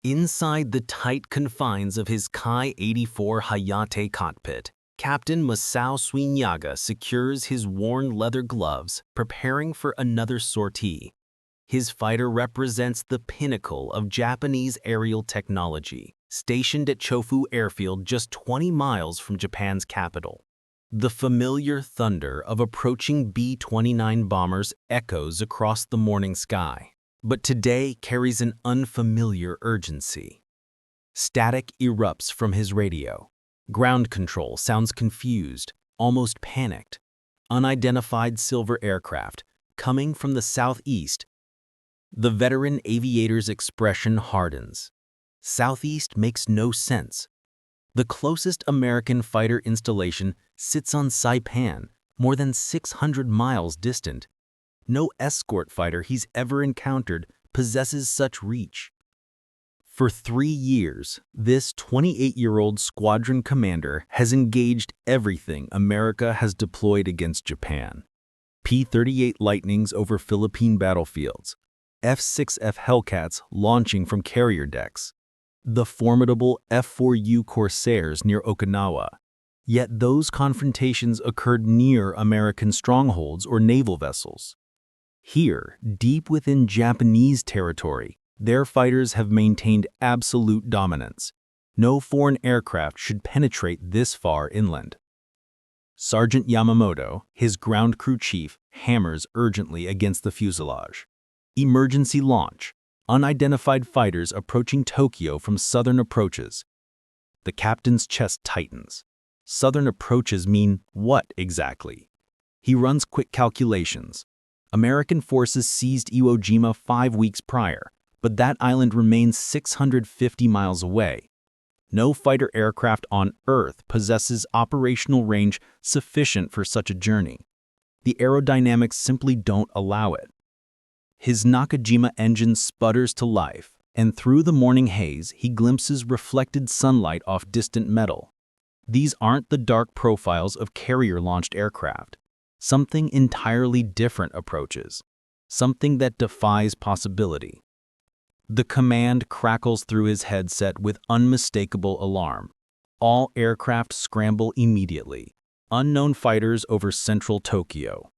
Inside the tight confines of his Ki-84 Hayate cockpit, Captain Masau Swinyaga secures his worn leather gloves, preparing for another sortie. His fighter represents the pinnacle of Japanese aerial technology, stationed at Chofu Airfield just 20 miles from Japan's capital. The familiar thunder of approaching B-29 bombers echoes across the morning sky, but today carries an unfamiliar urgency. Static erupts from his radio. Ground control sounds confused, almost panicked. Unidentified silver aircraft, coming from the southeast. The veteran aviator's expression hardens. Southeast makes no sense. The closest American fighter installation sits on Saipan, more than 600 miles distant. No escort fighter he's ever encountered possesses such reach. For 3 years, this 28-year-old squadron commander has engaged everything America has deployed against Japan. P-38 Lightnings over Philippine battlefields, F6F Hellcats launching from carrier decks, the formidable F4U Corsairs near Okinawa. Yet those confrontations occurred near American strongholds or naval vessels. Here, deep within Japanese territory, their fighters have maintained absolute dominance. No foreign aircraft should penetrate this far inland. Sergeant Yamamoto, his ground crew chief, hammers urgently against the fuselage. Emergency launch. Unidentified fighters approaching Tokyo from southern approaches. The captain's chest tightens. Southern approaches mean what exactly? He runs quick calculations. American forces seized Iwo Jima 5 weeks prior, but that island remains 650 miles away. No fighter aircraft on Earth possesses operational range sufficient for such a journey. The aerodynamics simply don't allow it. His Nakajima engine sputters to life, and through the morning haze, he glimpses reflected sunlight off distant metal. These aren't the dark profiles of carrier-launched aircraft. Something entirely different approaches, something that defies possibility. The command crackles through his headset with unmistakable alarm. All aircraft scramble immediately. Unknown fighters over central Tokyo.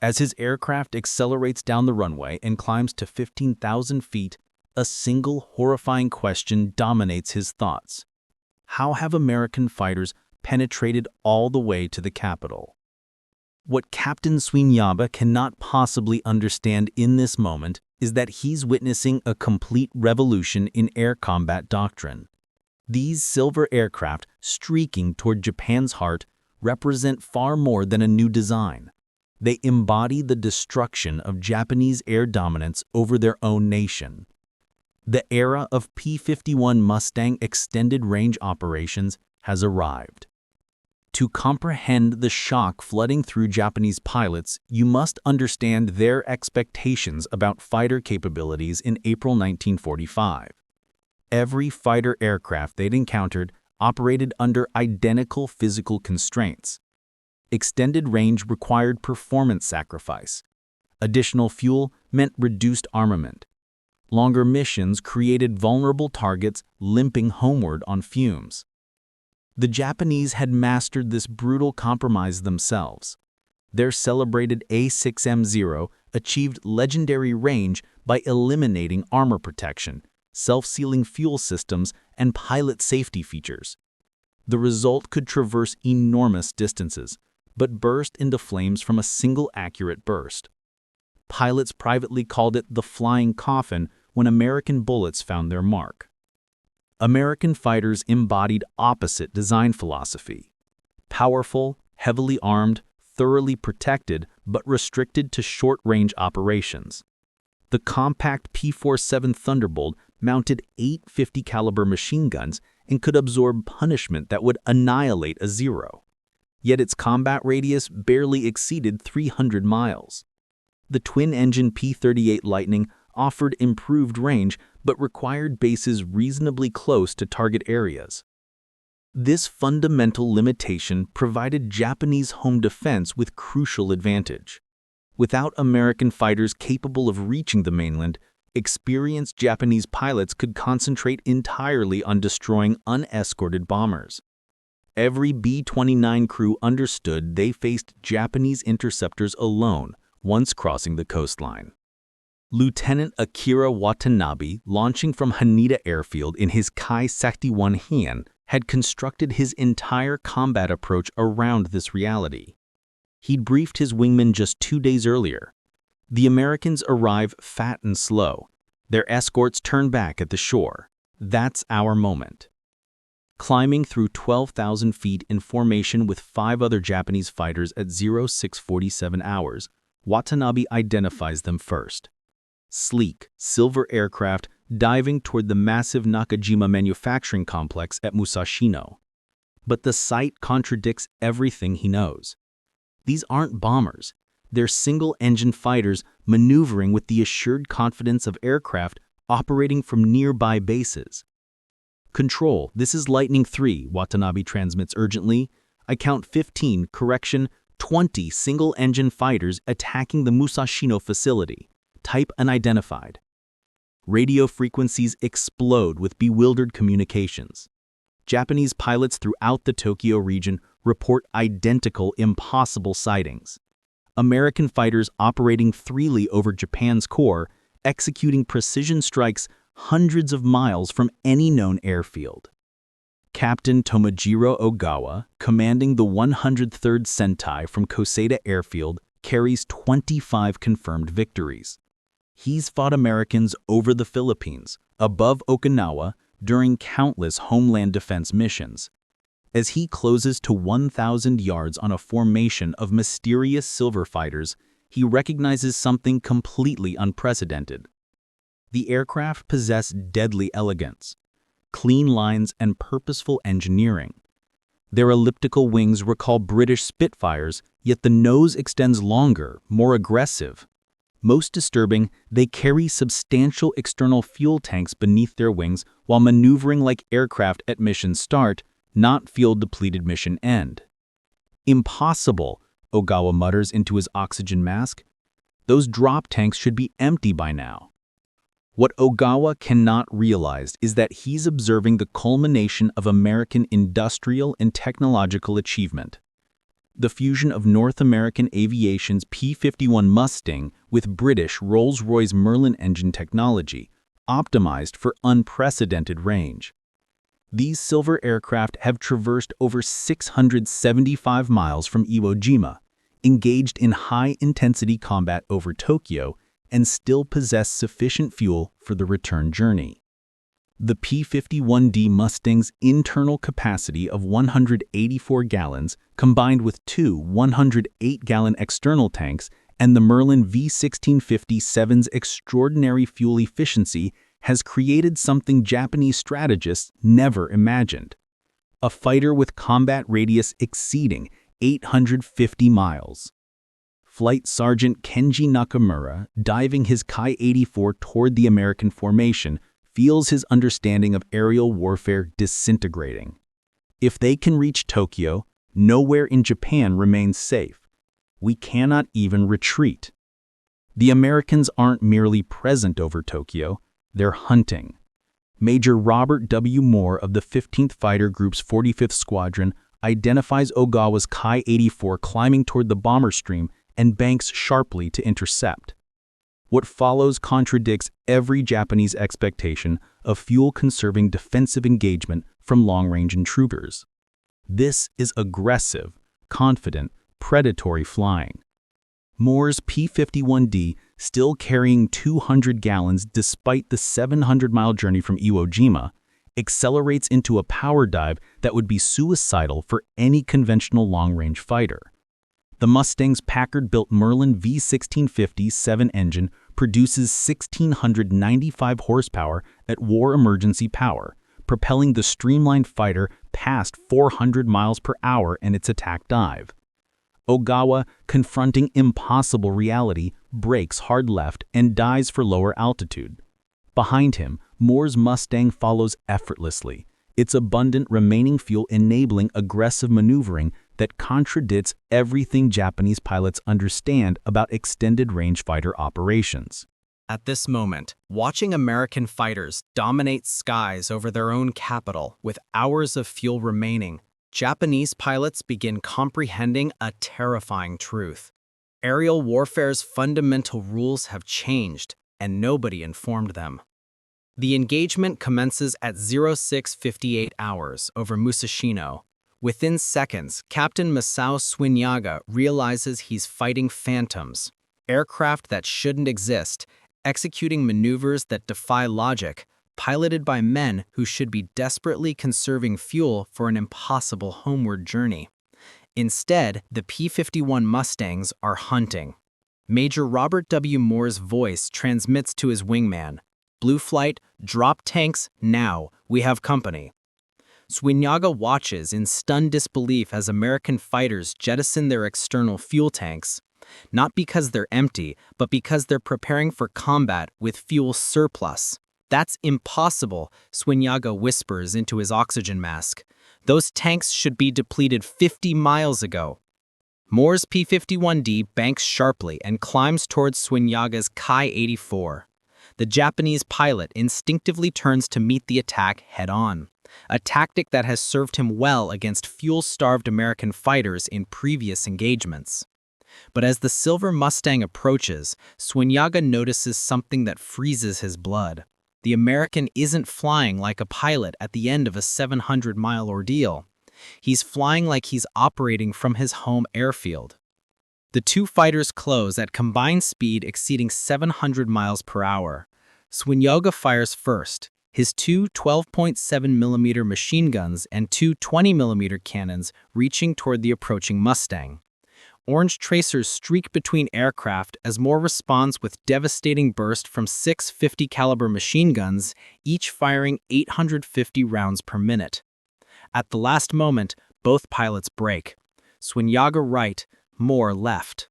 As his aircraft accelerates down the runway and climbs to 15,000 feet, a single horrifying question dominates his thoughts. How have American fighters penetrated all the way to the capital? What Captain Swinyaga cannot possibly understand in this moment is that he's witnessing a complete revolution in air combat doctrine. These silver aircraft streaking toward Japan's heart represent far more than a new design. They embody the destruction of Japanese air dominance over their own nation. The era of P-51 Mustang extended range operations has arrived. To comprehend the shock flooding through Japanese pilots, you must understand their expectations about fighter capabilities in April 1945. Every fighter aircraft they'd encountered operated under identical physical constraints. Extended range required performance sacrifice. Additional fuel meant reduced armament. Longer missions created vulnerable targets limping homeward on fumes. The Japanese had mastered this brutal compromise themselves. Their celebrated A6M0 achieved legendary range by eliminating armor protection, self-sealing fuel systems, and pilot safety features. The result could traverse enormous distances, but burst into flames from a single accurate burst. Pilots privately called it the flying coffin when American bullets found their mark. American fighters embodied opposite design philosophy. Powerful, heavily armed, thoroughly protected, but restricted to short-range operations. The compact P-47 Thunderbolt mounted 8 50-caliber machine guns and could absorb punishment that would annihilate a Zero. Yet its combat radius barely exceeded 300 miles. The twin-engine P-38 Lightning offered improved range but required bases reasonably close to target areas. This fundamental limitation provided Japanese home defense with crucial advantage. Without American fighters capable of reaching the mainland, Experienced Japanese pilots could concentrate entirely on destroying unescorted bombers. Every B-29 crew understood they faced Japanese interceptors alone once crossing the coastline. Lieutenant Akira Watanabe, launching from Haneda Airfield in his Kai-61 Heian, had constructed his entire combat approach around this reality. He'd briefed his wingmen just 2 days earlier. The Americans arrive fat and slow. Their escorts turn back at the shore. That's our moment. Climbing through 12,000 feet in formation with 5 other Japanese fighters at 0647 hours, Watanabe identifies them first. Sleek, silver aircraft diving toward the massive Nakajima manufacturing complex at Musashino. But the sight contradicts everything he knows. These aren't bombers. They're single-engine fighters maneuvering with the assured confidence of aircraft operating from nearby bases. "Control, this is Lightning 3, Watanabe transmits urgently. I count 15, 20 single-engine fighters attacking the Musashino facility. Type unidentified." Radio frequencies explode with bewildered communications. Japanese pilots throughout the Tokyo region report identical impossible sightings. American fighters operating freely over Japan's core, executing precision strikes hundreds of miles from any known airfield. Captain Tomojiro Ogawa, commanding the 103rd Sentai from Koseda Airfield, carries 25 confirmed victories. He's fought Americans over the Philippines, above Okinawa, during countless homeland defense missions. As he closes to 1,000 yards on a formation of mysterious silver fighters, he recognizes something completely unprecedented. The aircraft possess deadly elegance, clean lines, and purposeful engineering. Their elliptical wings recall British Spitfires, yet the nose extends longer, more aggressive. Most disturbing, they carry substantial external fuel tanks beneath their wings while maneuvering like aircraft at mission start, not fuel-depleted mission end. "Impossible," Ogawa mutters into his oxygen mask. "Those drop tanks should be empty by now." What Ogawa cannot realize is that he's observing the culmination of American industrial and technological achievement. The fusion of North American aviation's P-51 Mustang with British Rolls-Royce Merlin engine technology, optimized for unprecedented range. These silver aircraft have traversed over 675 miles from Iwo Jima, engaged in high-intensity combat over Tokyo, and still possess sufficient fuel for the return journey. The P-51D Mustang's internal capacity of 184 gallons, combined with 2 108-gallon external tanks, and the Merlin V1657's extraordinary fuel efficiency has created something Japanese strategists never imagined. A fighter with combat radius exceeding 850 miles. Flight Sergeant Kenji Nakamura, diving his Kai-84 toward the American formation, feels his understanding of aerial warfare disintegrating. If they can reach Tokyo, nowhere in Japan remains safe. We cannot even retreat. The Americans aren't merely present over Tokyo, they're hunting. Major Robert W. Moore of the 15th Fighter Group's 45th Squadron identifies Ogawa's Kai-84 climbing toward the bomber stream and banks sharply to intercept. What follows contradicts every Japanese expectation of fuel-conserving defensive engagement from long-range intruders. This is aggressive, confident, predatory flying. Moore's P-51D, still carrying 200 gallons despite the 700-mile journey from Iwo Jima, accelerates into a power dive that would be suicidal for any conventional long-range fighter. The Mustang's Packard-built Merlin V1650-7 engine produces 1,695 horsepower at war emergency power, propelling the streamlined fighter past 400 miles per hour in its attack dive. Ogawa, confronting impossible reality, brakes hard left and dives for lower altitude. Behind him, Moore's Mustang follows effortlessly, its abundant remaining fuel enabling aggressive maneuvering that contradicts everything Japanese pilots understand about extended-range fighter operations. At this moment, watching American fighters dominate skies over their own capital with hours of fuel remaining, Japanese pilots begin comprehending a terrifying truth. Aerial warfare's fundamental rules have changed, and nobody informed them. The engagement commences at 06:58 hours over Musashino. Within seconds, Captain Masau Swinyaga realizes he's fighting phantoms, aircraft that shouldn't exist, executing maneuvers that defy logic, piloted by men who should be desperately conserving fuel for an impossible homeward journey. Instead, the P-51 Mustangs are hunting. Major Robert W. Moore's voice transmits to his wingman, "Blue Flight, drop tanks now, we have company." Swinyaga watches in stunned disbelief as American fighters jettison their external fuel tanks, not because they're empty, but because they're preparing for combat with fuel surplus. "That's impossible," Swinyaga whispers into his oxygen mask. "Those tanks should be depleted 50 miles ago." Moore's P-51D banks sharply and climbs towards Swinyaga's Ki-84. The Japanese pilot instinctively turns to meet the attack head-on, a tactic that has served him well against fuel-starved American fighters in previous engagements. But as the silver Mustang approaches, Swinyaga notices something that freezes his blood. The American isn't flying like a pilot at the end of a 700-mile ordeal. He's flying like he's operating from his home airfield. The two fighters close at combined speed exceeding 700 miles per hour. Swinyaga fires first, his two 12.7mm machine guns and two 20mm cannons reaching toward the approaching Mustang. Orange tracers streak between aircraft as Moore responds with devastating burst from 650 caliber machine guns, each firing 850 rounds per minute. At the last moment, both pilots break. Swinyaga right, Moore left.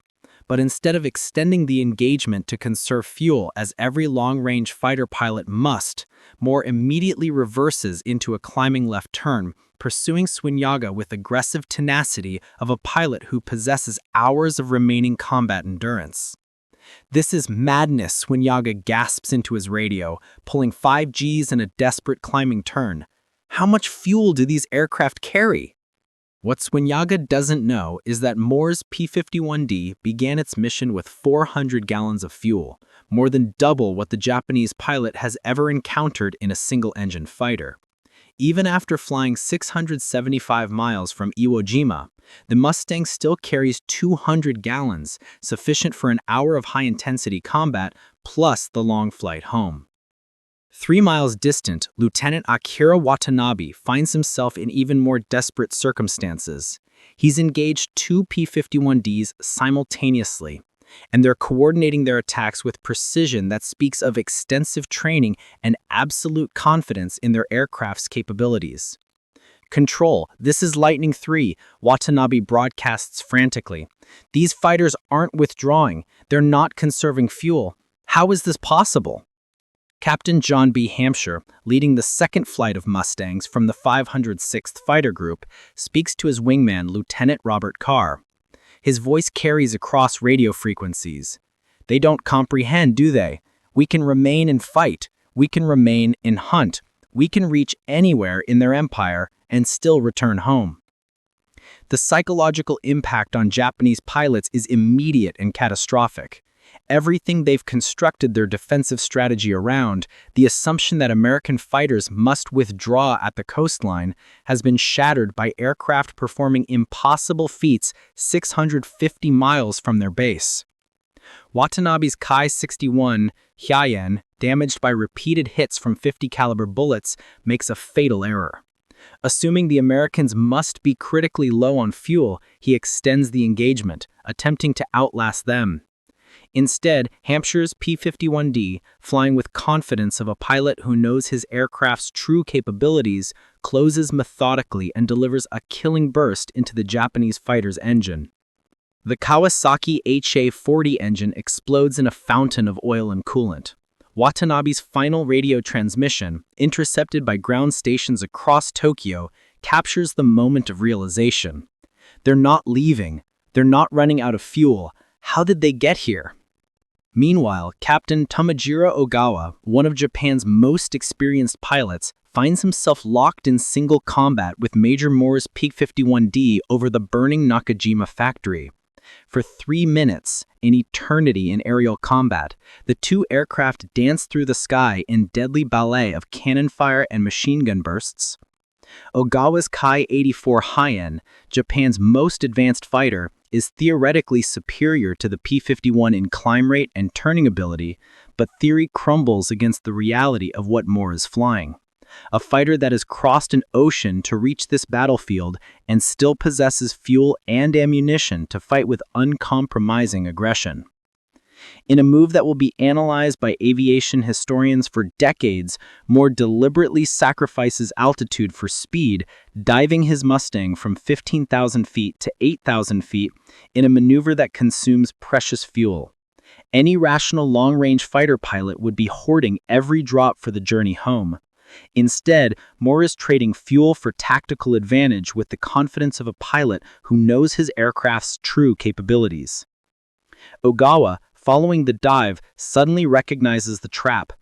But instead of extending the engagement to conserve fuel as every long-range fighter pilot must, Moore immediately reverses into a climbing left turn, pursuing Swinyaga with aggressive tenacity of a pilot who possesses hours of remaining combat endurance. "This is madness," Swinyaga gasps into his radio, pulling 5 Gs in a desperate climbing turn. "How much fuel do these aircraft carry?" What Swinyaga doesn't know is that Moore's P-51D began its mission with 400 gallons of fuel, more than double what the Japanese pilot has ever encountered in a single-engine fighter. Even after flying 675 miles from Iwo Jima, the Mustang still carries 200 gallons, sufficient for an hour of high-intensity combat, plus the long flight home. 3 miles distant, Lieutenant Akira Watanabe finds himself in even more desperate circumstances. He's engaged 2 P-51Ds simultaneously, and they're coordinating their attacks with precision that speaks of extensive training and absolute confidence in their aircraft's capabilities. "Control, this is Lightning 3, Watanabe broadcasts frantically. "These fighters aren't withdrawing. They're not conserving fuel. How is this possible?" Captain John B. Hampshire, leading the second flight of Mustangs from the 506th Fighter Group, speaks to his wingman, Lieutenant Robert Carr. His voice carries across radio frequencies. "They don't comprehend, do they? We can remain and fight. We can remain and hunt. We can reach anywhere in their empire and still return home." The psychological impact on Japanese pilots is immediate and catastrophic. Everything they've constructed their defensive strategy around, the assumption that American fighters must withdraw at the coastline, has been shattered by aircraft performing impossible feats 650 miles from their base. Watanabe's Ki-61 Hyayen, damaged by repeated hits from 50 caliber bullets, makes a fatal error. Assuming the Americans must be critically low on fuel, he extends the engagement, attempting to outlast them. Instead, Hampshire's P-51D, flying with confidence of a pilot who knows his aircraft's true capabilities, closes methodically and delivers a killing burst into the Japanese fighter's engine. The Kawasaki HA-40 engine explodes in a fountain of oil and coolant. Watanabe's final radio transmission, intercepted by ground stations across Tokyo, captures the moment of realization. They're not leaving. They're not running out of fuel. How did they get here? Meanwhile, Captain Tamajiro Ogawa, one of Japan's most experienced pilots, finds himself locked in single combat with Major Moore's P-51D over the burning Nakajima factory. For 3 minutes, an eternity in aerial combat, the two aircraft dance through the sky in deadly ballet of cannon fire and machine gun bursts. Ogawa's Ki-84 Hien, Japan's most advanced fighter, is theoretically superior to the P-51 in climb rate and turning ability, but theory crumbles against the reality of what Moore is flying. A fighter that has crossed an ocean to reach this battlefield and still possesses fuel and ammunition to fight with uncompromising aggression. In a move that will be analyzed by aviation historians for decades, Moore deliberately sacrifices altitude for speed, diving his Mustang from 15,000 feet to 8,000 feet in a maneuver that consumes precious fuel. Any rational long-range fighter pilot would be hoarding every drop for the journey home. Instead, Moore is trading fuel for tactical advantage with the confidence of a pilot who knows his aircraft's true capabilities. Ogawa, following the dive, suddenly recognizes the trap.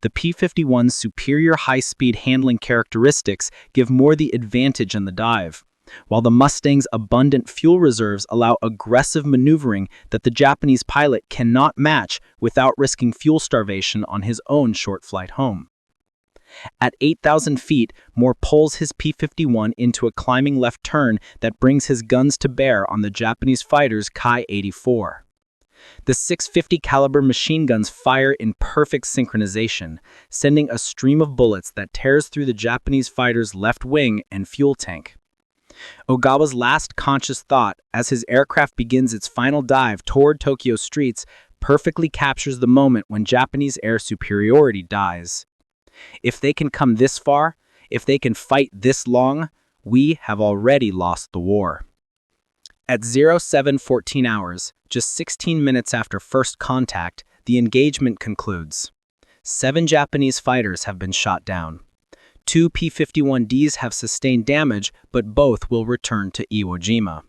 The P-51's superior high-speed handling characteristics give Moore the advantage in the dive, while the Mustang's abundant fuel reserves allow aggressive maneuvering that the Japanese pilot cannot match without risking fuel starvation on his own short flight home. At 8,000 feet, Moore pulls his P-51 into a climbing left turn that brings his guns to bear on the Japanese fighter's Ki-84. The .650 caliber machine guns fire in perfect synchronization, sending a stream of bullets that tears through the Japanese fighter's left wing and fuel tank. Ogawa's last conscious thought, as his aircraft begins its final dive toward Tokyo's streets, perfectly captures the moment when Japanese air superiority dies. If they can come this far, if they can fight this long, we have already lost the war. At 0714 hours, just 16 minutes after first contact, the engagement concludes. 7 Japanese fighters have been shot down. 2 P-51Ds have sustained damage, but both will return to Iwo Jima.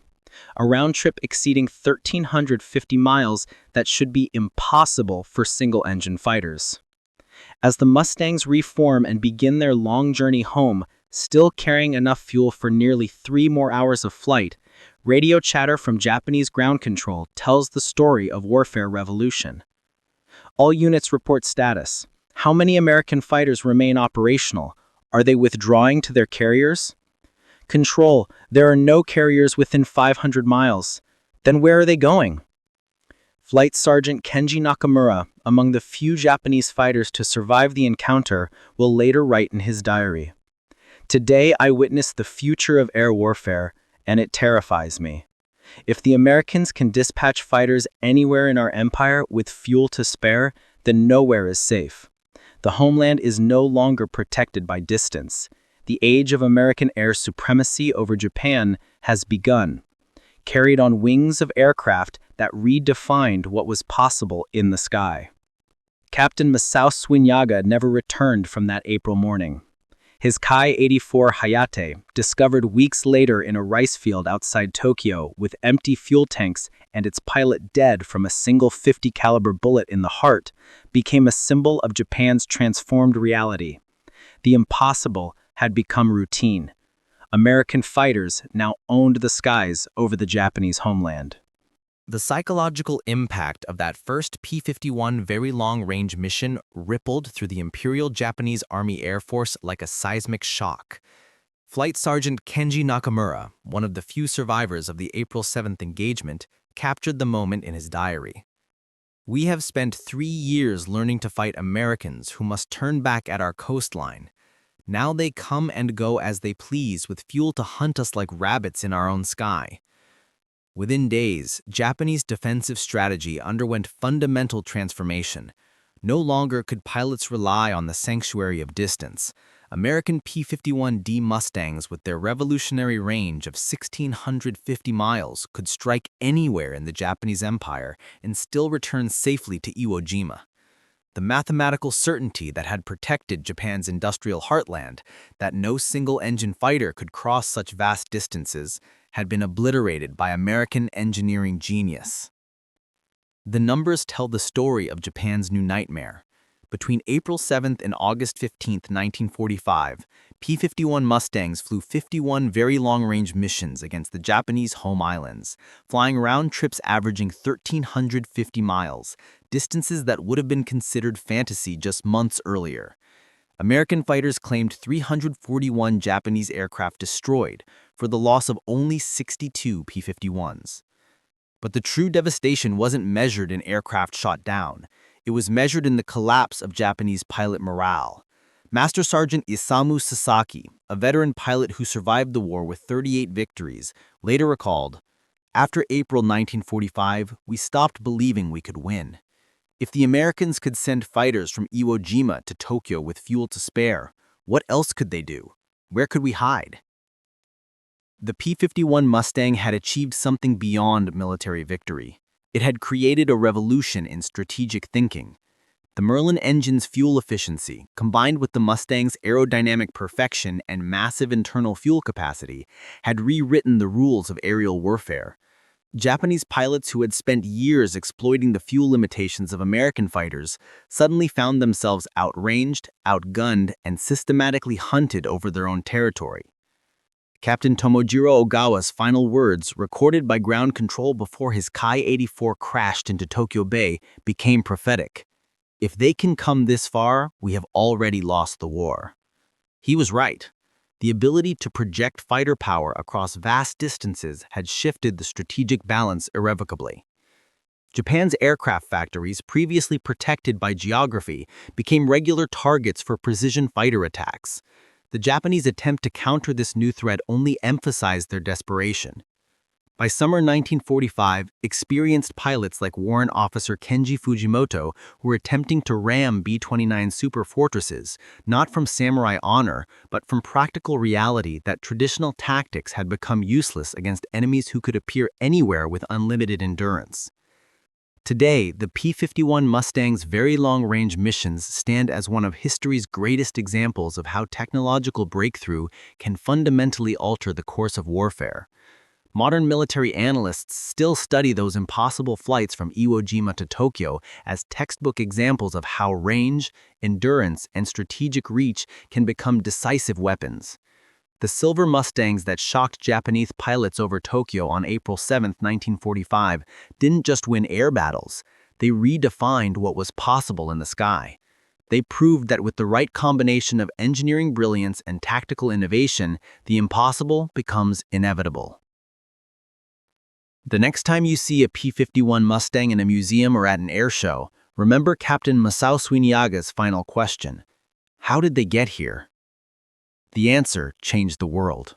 A round trip exceeding 1,350 miles that should be impossible for single-engine fighters. As the Mustangs reform and begin their long journey home, still carrying enough fuel for nearly 3 more hours of flight, radio chatter from Japanese ground control tells the story of warfare revolution. All units report status. How many American fighters remain operational? Are they withdrawing to their carriers? Control, there are no carriers within 500 miles. Then where are they going? Flight Sergeant Kenji Nakamura, among the few Japanese fighters to survive the encounter, will later write in his diary, "Today I witnessed the future of air warfare, and it terrifies me. If the Americans can dispatch fighters anywhere in our empire with fuel to spare, then nowhere is safe. The homeland is no longer protected by distance. The age of American air supremacy over Japan has begun, carried on wings of aircraft that redefined what was possible in the sky." Captain Masau Swinyaga never returned from that April morning. His Ki-84 Hayate, discovered weeks later in a rice field outside Tokyo with empty fuel tanks and its pilot dead from a single .50 caliber bullet in the heart, became a symbol of Japan's transformed reality. The impossible had become routine. American fighters now owned the skies over the Japanese homeland. The psychological impact of that first P-51 very long-range mission rippled through the Imperial Japanese Army Air Force like a seismic shock. Flight Sergeant Kenji Nakamura, one of the few survivors of the April 7th engagement, captured the moment in his diary. "We have spent 3 years learning to fight Americans who must turn back at our coastline. Now they come and go as they please with fuel to hunt us like rabbits in our own sky." Within days, Japanese defensive strategy underwent fundamental transformation. No longer could pilots rely on the sanctuary of distance. American P-51D Mustangs with their revolutionary range of 1,650 miles could strike anywhere in the Japanese Empire and still return safely to Iwo Jima. The mathematical certainty that had protected Japan's industrial heartland, that no single-engine fighter could cross such vast distances, had been obliterated by American engineering genius. The numbers tell the story of Japan's new nightmare. Between April 7th and August 15th, 1945, P-51 Mustangs flew 51 very long-range missions against the Japanese home islands, flying round trips averaging 1,350 miles, distances that would have been considered fantasy just months earlier. American fighters claimed 341 Japanese aircraft destroyed, for the loss of only 62 P-51s. But the true devastation wasn't measured in aircraft shot down. It was measured in the collapse of Japanese pilot morale. Master Sergeant Isamu Sasaki, a veteran pilot who survived the war with 38 victories, later recalled, "After April 1945, we stopped believing we could win. If the Americans could send fighters from Iwo Jima to Tokyo with fuel to spare, what else could they do? Where could we hide?" The P-51 Mustang had achieved something beyond military victory. It had created a revolution in strategic thinking. The Merlin engine's fuel efficiency, combined with the Mustang's aerodynamic perfection and massive internal fuel capacity, had rewritten the rules of aerial warfare. Japanese pilots who had spent years exploiting the fuel limitations of American fighters suddenly found themselves outranged, outgunned, and systematically hunted over their own territory. Captain Tomojiro Ogawa's final words, recorded by ground control before his Ki-84 crashed into Tokyo Bay, became prophetic. "If they can come this far, we have already lost the war." He was right. The ability to project fighter power across vast distances had shifted the strategic balance irrevocably. Japan's aircraft factories, previously protected by geography, became regular targets for precision fighter attacks. The Japanese attempt to counter this new threat only emphasized their desperation. By summer 1945, experienced pilots like Warrant Officer Kenji Fujimoto were attempting to ram B-29 super fortresses, not from samurai honor, but from practical reality that traditional tactics had become useless against enemies who could appear anywhere with unlimited endurance. Today, the P-51 Mustang's very long-range missions stand as one of history's greatest examples of how technological breakthrough can fundamentally alter the course of warfare. Modern military analysts still study those impossible flights from Iwo Jima to Tokyo as textbook examples of how range, endurance, and strategic reach can become decisive weapons. The silver Mustangs that shocked Japanese pilots over Tokyo on April 7, 1945, didn't just win air battles, they redefined what was possible in the sky. They proved that with the right combination of engineering brilliance and tactical innovation, the impossible becomes inevitable. The next time you see a P-51 Mustang in a museum or at an air show, remember Captain Masau Swinyaga's final question: how did they get here? The answer changed the world.